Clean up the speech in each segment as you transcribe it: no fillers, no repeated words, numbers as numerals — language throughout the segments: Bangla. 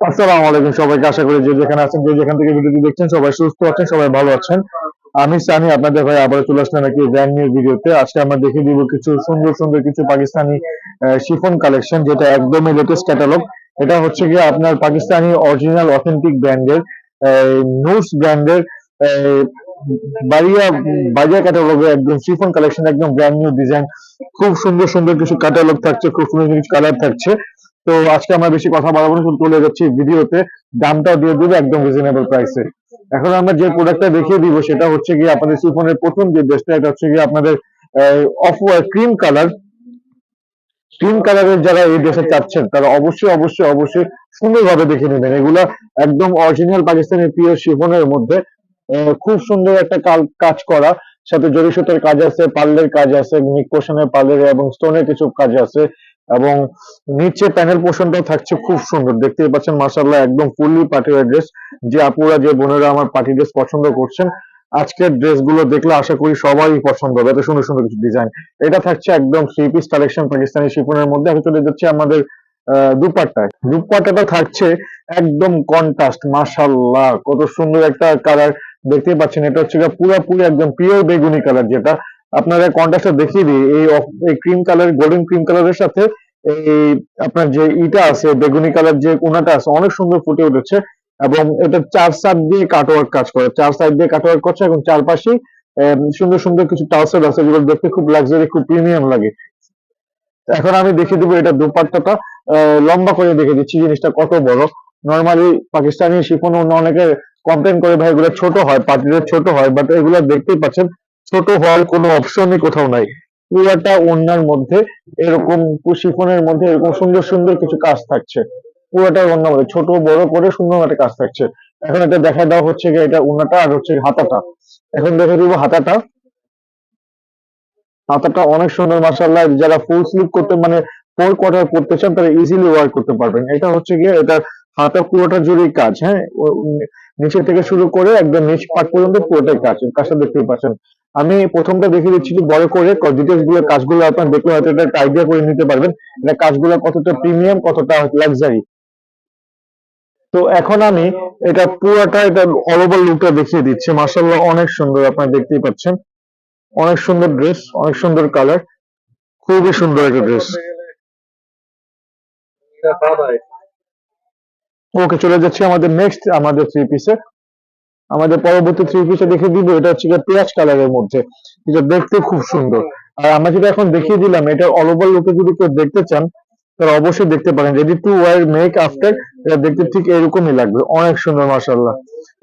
আসসালামু আলাইকুম সবাইকে। আশা করি যে যেখানে আছেন, যে যেখান থেকে ভিডিওটি দেখছেন, সবাই সুস্থ আছেন, সবাই ভালো আছেন। আমি সানি, আপনাদের ভাই আবার চলে আসলাম একটি ব্র্যান্ড নিউ ভিডিওতে। আজকে আমরা দেখিয়ে দিব কিছু সুন্দর সুন্দর কিছু পাকিস্তানি শিফন কালেকশন, যেটা একদমই লেটেস্ট ক্যাটালগ। এটা হচ্ছে গিয়ে আপনার পাকিস্তানি অরিজিনাল অথেন্টিক ব্র্যান্ডের, নুটস ব্র্যান্ডের বাড়িয়া বাড়িয়া ক্যাটালগের একদম শিফন কালেকশন, একদম ব্র্যান্ড নিউ ডিজাইন। খুব সুন্দর সুন্দর কিছু ক্যাটালগ থাকছে, খুব সুন্দর কিছু কালার থাকছে। তো আজকে আমরা বেশি কথা বাড়াবো না, শুধু চলে যাচ্ছি ভিডিওতে। দামটাও দিয়ে দেবো একদম রিজনেবল প্রাইসে। এখন আমরা যে প্রোডাক্টটা দেখিয়ে দিব সেটা হচ্ছে গিয়ে আপনাদের সিফনের প্রথম যে ড্রেসটা, এটা হচ্ছে গিয়ে আপনাদের অফ ক্রিম কালার। ক্রিম কালারের যারা এই ড্রেসে চাচ্ছেন তারা অবশ্যই অবশ্যই অবশ্যই সুন্দরভাবে দেখে নেবেন। এগুলা একদম অরিজিনাল পাকিস্তানি পিওর শিফনের মধ্যে খুব সুন্দর একটা কাজ করা, সাথে জরি সুতার কাজ আছে, পার্লের কাজ আছে, নিক পোর্শনের পার্লের এবং স্টোনের কিছু কাজ আছে। এবং নিচে প্যানেল পোর্শনটাও থাকছে খুব সুন্দর, দেখতেই পাচ্ছেন মাশাআল্লাহ, একদম ফুললি পার্টি ওয়্যার ড্রেস। যে আপুরা, যে বোনেরা আমার পার্টি ড্রেস পছন্দ করছেন, আজকের ড্রেসগুলো দেখলে আশা করি সবারই পছন্দ হবে, এত সুন্দর সুন্দর কিছু ডিজাইন। এটা থাকছে একদম থ্রি পিস কালেকশন পাকিস্তানি শিফনের মধ্যে। এখন চলে যাচ্ছে আমাদের দুপাট্টায়। দুপাট্টাটা থাকছে একদম কন্ট্রাস্ট, মাশাআল্লাহ কত সুন্দর একটা কালার দেখতেই পাচ্ছেন। এটা হচ্ছে পুরোপুরি একদম পিওর বেগুনি কালার, যেটা আপনারা কন্ট্রাস্টটা দেখিয়ে দিই। এই ক্রিম কালার, গোল্ডেন ক্রিম কালারের সাথে এই আপনার যে ইটা আছে, বেগুনি কালার যে কোনাটা আছে, অনেক সুন্দর ফুটে উঠেছে। এবং এটা চার সাইড দিয়ে কাটওয়ার্ক কাজ করে, চার সাইড দিয়ে কাটওয়ার্ক করছে, এবং চারপাশে সুন্দর সুন্দর কিছু টাসেল আছে, যেগুলো দেখতে খুব লাক্সারি, খুব প্রিমিয়াম লাগে। এখন আমি দেখিয়ে দেবো এটা দুপাট্টাটা, লম্বা করে দেখে দিচ্ছি জিনিসটা কত বড়। নর্মালি পাকিস্তানি শিফন অনেকে কমপ্লেন করে, ভাই এগুলো ছোট হয়, পার্টিদের ছোট হয়, বাট এগুলো দেখতেই পাচ্ছেন ছোট হওয়ার কোনো অপশনই কোথাও নাই। পুরাটা ওড়নার মধ্যে এরকম, শিফনের মধ্যে এরকম সুন্দর সুন্দর কিছু কাজ থাকছে। পুরোটা ওড়নার মধ্যে ছোট বড় করে সুন্দর একটা কাজ থাকছে। এখন এটা দেখা দেওয়া হচ্ছে গিয়ে এটা ওড়নাটা, আর হচ্ছে হাতাটা। এখন দেখে দিব হাতাটা। হাতাটা অনেক সুন্দর মাশাআল্লাহ। যারা ফুল স্লিভ করতে মানে ফোর কোয়ার্টার করতে চান তারা ইজিলি ওয়ার্ক করতে পারবেন। এটা হচ্ছে গিয়ে এটা হাতা পুরোটা জুড়েই কাজ, হ্যাঁ, নিচে থেকে শুরু করে একদম নিচ পাট পর্যন্ত পুরোটাই কাজ। কাজটা দেখতে পাচ্ছেন। আমি প্রথমটা দেখিয়ে দিচ্ছি বড় করে, ডিটেলস গুলো কাজগুলো আপনার দেখলে হয়তো এটা একটা আইডিয়া করে নিতে পারবেন এটা কাজগুলো কতটা প্রিমিয়াম, কতটা লাক্সারি। তো এখন আমি এটা পুরোটা, এটা অল ওভার লুকটা দেখিয়ে দিচ্ছি। মাশাআল্লাহ অনেক সুন্দর, আপনারা দেখতেই পাচ্ছেন। অনেক সুন্দর ড্রেস, অনেক সুন্দর কালার, খুবই সুন্দর একটা ড্রেস। ওকে, চলে যাচ্ছি আমাদের নেক্সট, আমাদের থ্রি পিসে। আমাদের পরবর্তী থ্রি পিসে দেখিয়ে দিব, এটা হচ্ছে পেঁয়াজ কালারের মধ্যে, যেটা দেখতে খুব সুন্দর। আর আমরা যেটা এখন দেখিয়ে দিলাম, এটা অল ওভার লুকে যদি কেউ দেখতে চান তারা অবশ্যই দেখতে পারেন। Ready to wear make after, এটা দেখতে ঠিক এরকমই লাগবে, অনেক সুন্দর মাশাআল্লাহ।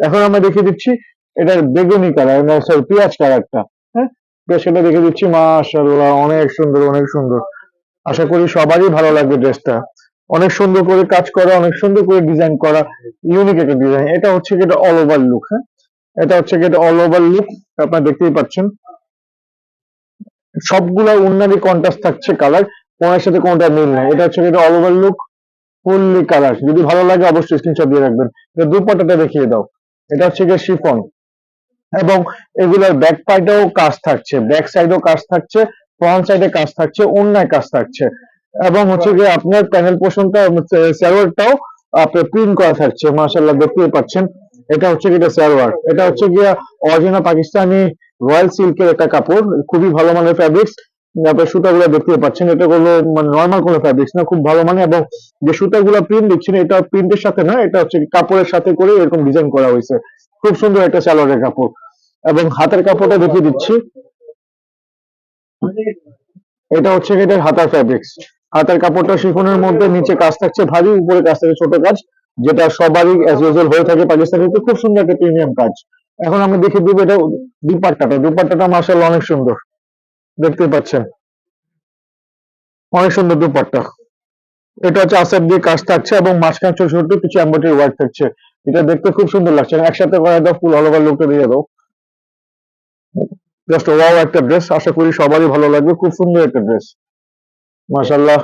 এখন আমরা দেখিয়ে দিচ্ছি এটার বেগুনি কালার, সরি পেঁয়াজ কালারটা। হ্যাঁ, সেটা দেখে দিচ্ছি, মাশাআল্লাহ অনেক সুন্দর, অনেক সুন্দর। আশা করি সবারই ভালো লাগবে ড্রেসটা। অনেক সুন্দর করে কাজ করা, অনেক সুন্দর করে ডিজাইন করা, ইউনিক একটা ডিজাইন। এটা হচ্ছে কি, এটা অল ওভার লুক। হ্যাঁ, এটা হচ্ছে কি, এটা অল ওভার লুক, আপনারা দেখতেই পাচ্ছেন। সবগুলা উন্নারি কন্ট্রাস্ট থাকছে কালার, কোনোটার সাথে কোনোটা মিল নাই। এটা হচ্ছে কি, এটা all over look, fully colour. যদি ভালো লাগে অবশ্যই স্ক্রিনশট দিয়ে রাখবেন। এটা দুপাট্টাটা দেখিয়ে দাও। এটা হচ্ছে গিয়ে শিফন, এবং এগুলোর ব্যাক পার্টেও কাজ থাকছে, ব্যাক সাইডেও কাজ থাকছে, ফ্রন্ট সাইডে কাজ থাকছে, অন্যায় কাজ থাকছে। এবং হচ্ছে গিয়ে আপনার প্যানেল পোর্শনটা, সালোয়ারটাও আপনার প্রিন্ট করা থাকছে, মাশাআল্লাহ দেখতেই পাচ্ছেন। এটা হচ্ছে গিয়ে সালোয়ার, এটা হচ্ছে গিয়ে অরিজিনাল পাকিস্তানি রয়্যাল সিল্কের একটা কাপড়, খুবই ভালো মানের ফ্যাব্রিক্স। আপনার সুতাগুলো দেখতে পাচ্ছেন, এটা কোনো মানে নর্মাল কোনো ফ্যাব্রিক্স না, খুব ভালো মানে। এবং যে সুতাগুলো প্রিন্ট দিচ্ছেন, এটা প্রিন্টের সাথে না, এটা হচ্ছে কাপড়ের সাথে করে এরকম ডিজাইন করা হয়েছে। খুব সুন্দর একটা সালোয়ারের কাপড়। এবং হাতের কাপড়টা দেখিয়ে দিচ্ছি, এটা হচ্ছে এটার হাতার ফ্যাব্রিক্স। হাতার কাপড়টা শিফনের মধ্যে, নিচে কাজ থাকছে ভারী, উপরে কাজ থাকে ছোট কাজ, যেটা সবারই অ্যাজ ইউজুয়াল হয়ে থাকে পাকিস্তানিতে। খুব সুন্দর একটা প্রিমিয়াম কাজ। এখন আমি দেখিয়ে দিব এটা দুপাট্টাটা। দুপাট্টাটা মাশাআল্লাহ অনেক সুন্দর, দেখতে পাচ্ছেন, অনেক সুন্দর দুপাট্টা। এটা হচ্ছে আসার দিয়ে কাজ থাকছে, এবং মাঝখানে ছোট ছোট কিছু এমব্রয়ডারি ওয়ার্ক থাকছে। এটা দেখতে খুব সুন্দর লাগছে। একসাথে করে দাও, ফুল অল ওভার লুকটা দিয়ে দাও। জাস্ট ওয়াও একটা ড্রেস, আশা করি সবারই ভালো লাগবে। খুব সুন্দর একটা ড্রেস, মাশাআল্লাহ।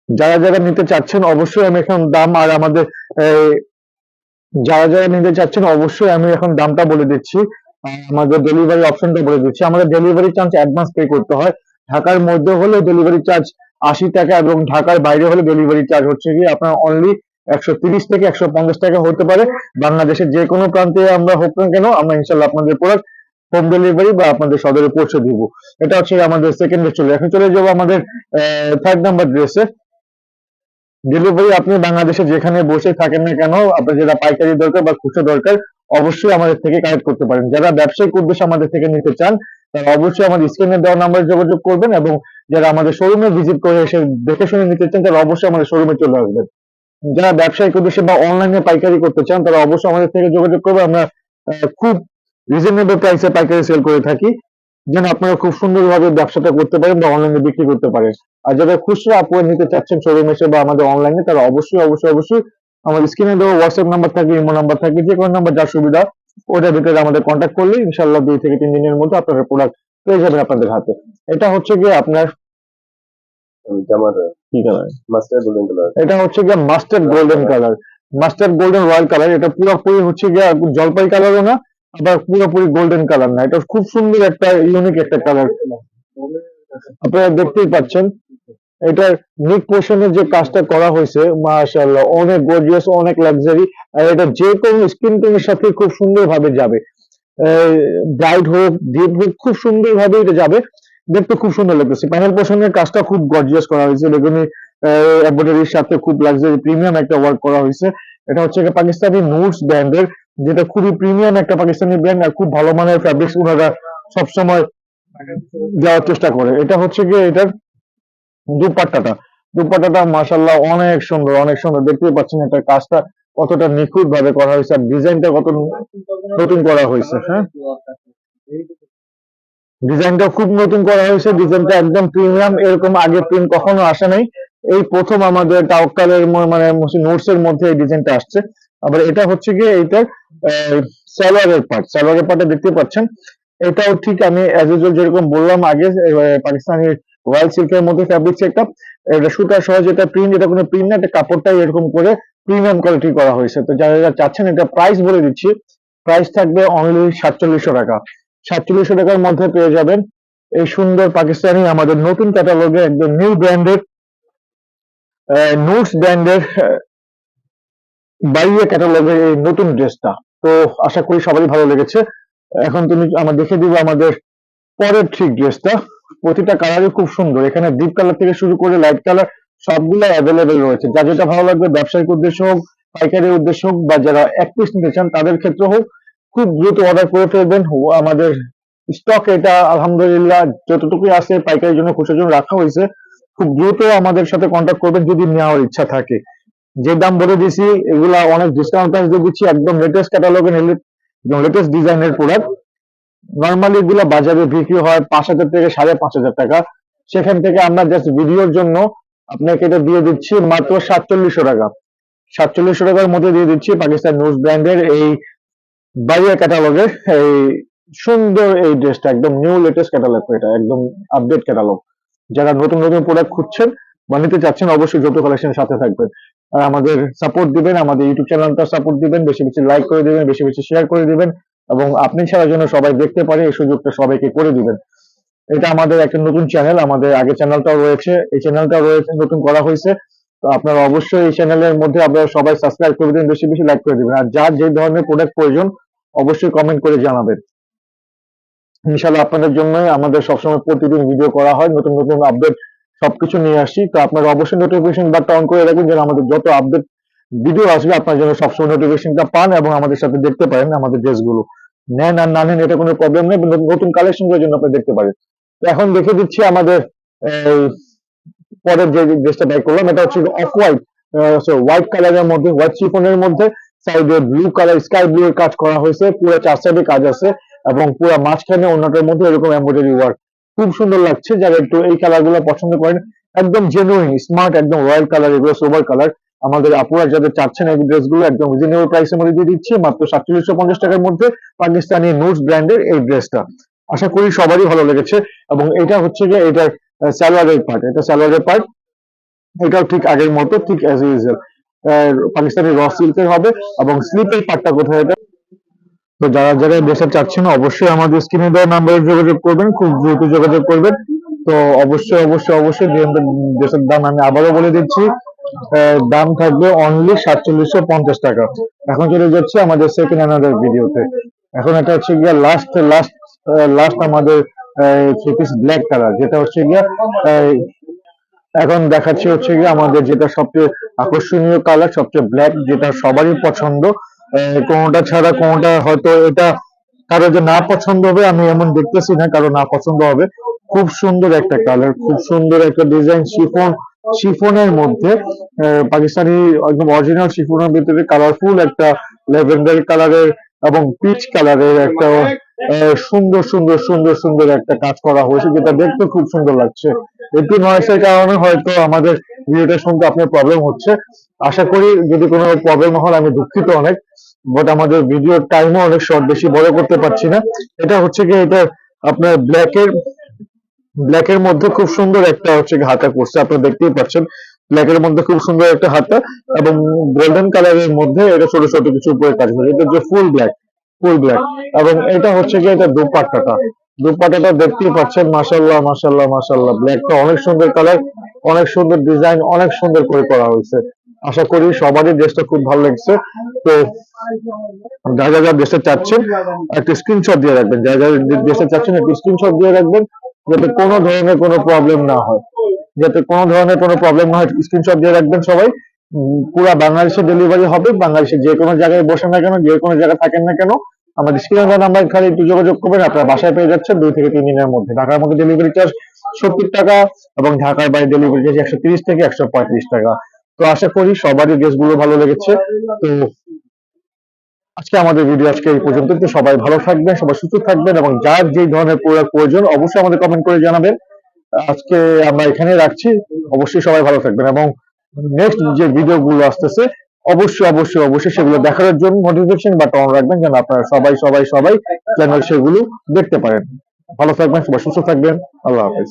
যারা যারা নিতে চাচ্ছেন অবশ্যই আমি এখন দাম, আর আমাদের যারা যারা নিতে চাচ্ছেন অবশ্যই আমি এখন দামটা বলে দিচ্ছি, আমাদের ডেলিভারি অপশনটা বলে দিচ্ছি। আমাদের ডেলিভারি চার্জ অ্যাডভান্স পে করতে হয়। ঢাকার মধ্যে হলে ডেলিভারি চার্জ 80 টাকা, এবং ঢাকার বাইরে হলে ডেলিভারি চার্জ হচ্ছে কি আপনার অনলি 130 থেকে 150 টাকা হতে পারে। বাংলাদেশের যে কোনো প্রান্তে আমরা হোক না কেন, আমরা ইনশাল্লাহ আপনাদের প্রোডাক্ট হোম ডেলিভারি বা আপনাদের সদরে পৌঁছে দিব। এটা হচ্ছে আমাদের সেকেন্ড ডে। এখন চলে যাবো আমাদের থার্ড নাম্বার ড্রেসে। ডেলিভারি আপনি বাংলাদেশে যেখানে বসে থাকেন না কেন, আপনার যেটা পাইকারি দরকার বা খুচরা দরকার, অবশ্যই আমাদের থেকে কালেক্ট করতে পারেন। যারা ব্যবসায়িক উদ্দেশ্যে আমাদের থেকে নিতে চান, তারা অবশ্যই আমাদের স্ক্রিনে দেওয়া নাম্বারে যোগাযোগ করবেন, এবং যারা আমাদের শোরুমে ভিজিট করে এসে দেখে শুনে নিতে চান, তারা অবশ্যই আমাদের শোরুমে চলে আসবেন। যারা ব্যবসায়িক উদ্দেশ্যে বা অনলাইনে পাইকারি করতে চান, তারা অবশ্যই আমাদের থেকে যোগাযোগ করবে। আমরা খুব রিজনেবল প্রাইসে পাইকারি সেল করে থাকি, যেন আপনারা খুব সুন্দরভাবে ব্যবসাটা করতে পারেন বা অনলাইনে বিক্রি করতে পারেন। আর যারা খুচরা আপুয়া নিতে চাচ্ছেন শোরুমে এসে বা আমাদের অনলাইনে, তারা অবশ্যই আমাদের স্ক্রিনে দেওয়া হোয়াটসঅ্যাপ নাম্বার থাকবে, ইমো নাম্বার থাকবে, যে কোনো নাম্বার যার সুবিধা ওটার ভিতরে আমাদের কন্ট্যাক্ট করলে ইনশাল্লাহ 2 থেকে 3 দিনের মধ্যে আপনারা প্রোডাক্ট পেয়ে যাবেন আপনাদের হাতে। এটা হচ্ছে গিয়ে আপনার জামার কি কালার? Master golden colour. এটা হচ্ছে গিয়ে mustard golden colour, mustard golden royal colour. এটা পুরোপুরি হচ্ছে গিয়ে জলপাই কালারও না, আবার পুরোপুরি গোল্ডেন কালার না। এটা খুব সুন্দর একটা ইউনিক একটা কালার, আপনারা দেখতেই পাচ্ছেন। এটার নিক পোর্শনের যে কাজটা করা হয়েছে, মাশাআল্লাহ, অনেক গর্জিয়াস, অনেক লাক্সারি। আর এটা যে কোনো স্কিন টোনের সাথে খুব সুন্দর ভাবে যাবে, ব্রাইট হোক ডিপ হোক, খুব সুন্দর ভাবে এটা যাবে, দেখতে খুব সুন্দর লাগতেছে। প্যানেল পোর্শনের কাজটা খুব গর্জিয়াস করা হয়েছে, বেগুনি এমব্রয়ডারির সাথে খুব লাক্সারি প্রিমিয়াম একটা ওয়ার্ক করা হয়েছে। এটা হচ্ছে পাকিস্তানি নুটস ব্র্যান্ডের, যেটা খুবই প্রিমিয়াম একটা পাকিস্তানি ব্র্যান্ড, আর খুব ভালো মানের ফ্যাব্রিক্স ওনারা সবসময় দেওয়ার চেষ্টা করে। এটা হচ্ছে গিয়ে এটার দুপাট্টাটা মাশাআল্লাহ অনেক সুন্দর, অনেক সুন্দর। দেখতেই পাচ্ছেন এটার কাজটা কতটা নিখুঁত ভাবে করা হয়েছে, আর ডিজাইনটা কত নতুন করা হয়েছে। হ্যাঁ, ডিজাইনটা খুব নতুন করা হয়েছে, ডিজাইনটা একদম প্রিমিয়াম, এরকম আগে প্রিন্ট কখনো আসে নাই। এই প্রথম আমাদের তাওয়াক্কালের মানে নোটস এর মধ্যে এই ডিজাইনটা আসছে। আবার এটা হচ্ছে গিয়ে এইটার সালোয়ারের পার্টটা দেখতে পাচ্ছেন। এটাও ঠিক আমি অ্যাজ ইউজুয়াল যেরকম বললাম আগে, পাকিস্তানি রয়্যাল সিল্কের মধ্যে ফ্যাব্রিক সেটআপ। এটা সুতা সহ যেটা প্রিন্ট, এটা কোনো প্রিন্ট না, এটা কাপড়টাই এরকম করে প্রিমিয়াম কোয়ালিটি করা হয়েছে। তো যারা যারা চাচ্ছেন, এটা প্রাইস বলে দিচ্ছি, প্রাইস থাকবে অনলি 4700 টাকা। 4700 টাকার মধ্যে পেয়ে যাবেন এই সুন্দর পাকিস্তানি আমাদের নতুন ক্যাটালগে একদম নিউ ব্র্যান্ডের নোটস ব্র্যান্ডের বাইরে ক্যাটালগের এই নতুন ড্রেসটা। তো আশা করি সবারই ভালো লেগেছে। এখন তুমি আমার দেখে দিব আমাদের পরের ঠিক ড্রেসটা। প্রতিটা কালারই খুব সুন্দর, এখানে ডিপ কালার থেকে শুরু করে লাইট কালার সবগুলো অ্যাভেলেবেল রয়েছে। যার যেটা ভালো লাগবে, ব্যবসায়িক উদ্দেশ্য হোক, পাইকারি উদ্দেশ্য হোক, বা যারা এক পিস নিতে চান তাদের ক্ষেত্রে হোক, খুব দ্রুত অর্ডার করে ফেলবেন। আমাদের স্টক এটা আলহামদুলিল্লাহ যতটুকুই আছে পাইকারির জন্য, খুচরার জন্য রাখা হয়েছে। খুব দ্রুত আমাদের সাথে কন্ট্যাক্ট করবেন যদি নেওয়ার ইচ্ছা থাকে। যে দাম বলে দিছি, এগুলা অনেক ডিসকাউন্ট প্রাইস দিয়ে দিচ্ছি, একদম লেটেস্ট ক্যাটালগের লেটেস্ট ডিজাইনের প্রোডাক্ট। নর্মালি এগুলো বাজারে বিক্রি হয় 5000 থেকে 5500 টাকা, সেখান থেকে আমরা জাস্ট ভিডিওর জন্য আপনাকে এটা দিয়ে দিচ্ছি মাত্র 4700 টাকা। 4700 টাকার মধ্যে দিয়ে দিচ্ছি পাকিস্তান নোটস ব্র্যান্ডের এই বাইরের ক্যাটালগের এই সুন্দর এই ড্রেসটা, একদম নিউ লেটেস্ট ক্যাটালগ, এটা একদম আপডেট ক্যাটালগ। যারা নতুন নতুন প্রোডাক্ট খুঁজছেন বা নিতে চাচ্ছেন, অবশ্যই যত কালেকশনের সাথে থাকবেন। আর আমাদের সাপোর্ট দিবেন, আমাদের ইউটিউব চ্যানেলটা সাপোর্ট দিবেন, বেশি বেশি লাইক করে দিবেন, বেশি বেশি শেয়ার করে দিবেন, এবং আপনি ছাড়া যেন সবাই দেখতে পারে এই সুযোগটা সবাইকে করে দিবেন। এটা আমাদের একটা নতুন চ্যানেল, আমাদের আগে চ্যানেলটাও রয়েছে, এই চ্যানেলটাও রয়েছে, নতুন করা হয়েছে। তো আপনারা অবশ্যই এই চ্যানেলের মধ্যে আপনারা সবাই সাবস্ক্রাইব করে দিন, বেশি বেশি লাইক করে দিবেন, আর যার যে ধরনের প্রোডাক্ট প্রয়োজন অবশ্যই কমেন্ট করে জানাবেন। ইনশাআল্লাহ আপনাদের জন্য আমাদের সবসময় প্রতিদিন ভিডিও করা হয়, নতুন নতুন আপডেট সবকিছু নিয়ে আসছি। তো আপনারা অবশ্যই নোটিফিকেশন বাটনটা অন করে রাখবেন, যেন আমাদের যত আপডেট ভিডিও আসবে আপনার জন্য সবসময় নোটিফিকেশনটা পান এবং আমাদের সাথে দেখতে পারেন। আমাদের ড্রেসগুলো নেন আর না নেন এটা কোনো প্রবলেম নেই, নতুন কালেকশন গুলোর জন্য আপনি দেখতে পারেন। তো এখন দেখে দিচ্ছি আমাদের পরের যে ড্রেসটা বাই করলাম, এটা হচ্ছে অফ হোয়াইট, হোয়াইট কালারের মধ্যে, হোয়াইট চিফনের মধ্যে সাইডে ব্লু কালার, স্কাই ব্লু এর কাজ করা হয়েছে, পুরো 4 সাইডে কাজ আছে, এবং পুরো মাঝখানে অন্যটার মধ্যে এরকম এমব্রয়ডারি ওয়ার্ক, খুব সুন্দর লাগছে। যারা একটু এই কালার গুলো পছন্দ করেন, একদম জেনুইন স্মার্ট, একদম রয়্যাল কালার, এগুলো সোবার কালার। আমাদের আপুরা যাদের চাচ্ছেন এই ড্রেসগুলো একদম রিজনেবল প্রাইসের মধ্যে দিয়ে দিচ্ছি মাত্র 4750 টাকার মধ্যে পাকিস্তানি নোটস ব্র্যান্ডের এই ড্রেসটা। আশা করি সবারই ভালো লেগেছে। এবং এটা হচ্ছে যে এটার সালোয়ারের পার্ট, এটা সালোয়ারের পার্ট, এটাও ঠিক আগের মতো, ঠিক অ্যাজ ইউজুয়াল পাকিস্তানি র সিল্কের হবে। এবং স্লিপের পার্টটা কোথায়, এটা তো যারা যারা ড্রেসটা চাচ্ছেন অবশ্যই আমাদের স্ক্রিনে দেওয়া নাম্বারে যোগাযোগ করবেন, খুব দ্রুত যোগাযোগ করবেন। তো অবশ্যই ড্রেসের দাম আমি আবারও বলে দিচ্ছি, দাম থাকবে অনলি 4750 টাকা। এখন চলে যাচ্ছে আমাদের সেকেন্ড অ্যানাদার ভিডিওতে। এখন এটা হচ্ছে গিয়া লাস্ট আমাদের থ্রি পিস ব্ল্যাক কালার, যেটা হচ্ছে গিয়া এখন দেখাচ্ছি হচ্ছে গিয়ে আমাদের যেটা সবচেয়ে আকর্ষণীয় কালার, সবচেয়ে ব্ল্যাক, যেটা সবারই পছন্দ। কোনোটা ছাড়া কোনোটা হয়তো এটা কারো যে না পছন্দ হবে আমি এমন দেখতেছি না, কারো না পছন্দ হবে। খুব সুন্দর একটা কালার, খুব সুন্দর একটা ডিজাইন, শিফনের মধ্যে পাকিস্তানি একদম অরিজিনাল শিফনের ভিতরে কালারফুল একটা ল্যাভেন্ডার কালারের এবং পিচ কালারের একটা সুন্দর সুন্দর সুন্দর সুন্দর একটা কাজ করা হয়েছে, যেটা দেখতে খুব সুন্দর লাগছে। একটু নয়েসের কারণে হয়তো আমাদের ভিডিওটা শুনতে আপনার প্রবলেম হচ্ছে। আশা করি যদি কোনো প্রবলেম হয় আমি দুঃখিত অনেক, বাট আমাদের ভিডিওর টাইমও অনেক শর্ট, বেশি বড় করতে পারছি না। এটা হচ্ছে কি, এটা আপনার ব্ল্যাকের মধ্যে খুব সুন্দর একটা হচ্ছে হাতা করছে, আপনারা দেখতেই পাচ্ছেন। ব্ল্যাকের মধ্যে খুব সুন্দর একটা হাতা এবং গোল্ডেন কালারের মধ্যে এটা ছোট ছোট কিছু উপরে কাজ করে। এটা যে ফুল ব্ল্যাক এবং এটা হচ্ছে কি, এটা দুপাট্টাটা দেখতেই পাচ্ছেন। মাশাল্লাহ মাশাল্লাহ মাশাল্লাহ, ব্ল্যাকটা অনেক সুন্দর কালার, অনেক সুন্দর ডিজাইন, অনেক সুন্দর করে করা হয়েছে। আশা করি সবারই ড্রেসটা খুব ভালো লাগছে। তো যারা যারা ড্রেসটা চাচ্ছেন একটা স্ক্রিনশট দিয়ে রাখবেন, যারা যারা ড্রেসটা চাচ্ছেন একটা স্ক্রিনশট দিয়ে রাখবেন, যাতে কোনো ধরনের কোনো প্রবলেম না হয়, স্ক্রিনশট দিয়ে রাখবেন সবাই। পুরা বাংলাদেশে ডেলিভারি হবে। বাংলাদেশে যে কোনো জায়গায় বসেন না কেন, যে কোনো জায়গায় থাকেন না কেন, আমাদের স্ক্রিনে নাম্বার খালি একটু যোগাযোগ করবেন, আপনার বাসায় পেয়ে যাচ্ছেন 2 থেকে 3 দিনের মধ্যে। ঢাকার মধ্যে ডেলিভারি চার্জ 70 টাকা এবং ঢাকার বাইরে ডেলিভারি চার্জ 130 থেকে 135 টাকা। তো আশা করি সবারই ড্রেসগুলো ভালো লেগেছে। তো আজকে আমাদের ভিডিও এই পর্যন্ত। তো সবাই ভালো থাকবেন, সবাই সুস্থ থাকবেন এবং যার যে ধরনের প্রোডাক্ট প্রয়োজন অবশ্যই আমাদের কমেন্ট করে জানাবেন। আজকে আমরা এখানে রাখছি। অবশ্যই সবাই ভালো থাকবেন এবং নেক্সট যে ভিডিওগুলো আসতেছে অবশ্যই সেগুলো দেখার জন্য নোটিফিকেশন বাটন অন রাখবেন, যেন আপনারা সবাই চ্যানেল সেগুলো দেখতে পারেন। ভালো থাকবেন, সবাই সুস্থ থাকবেন। আল্লাহ হাফেজ।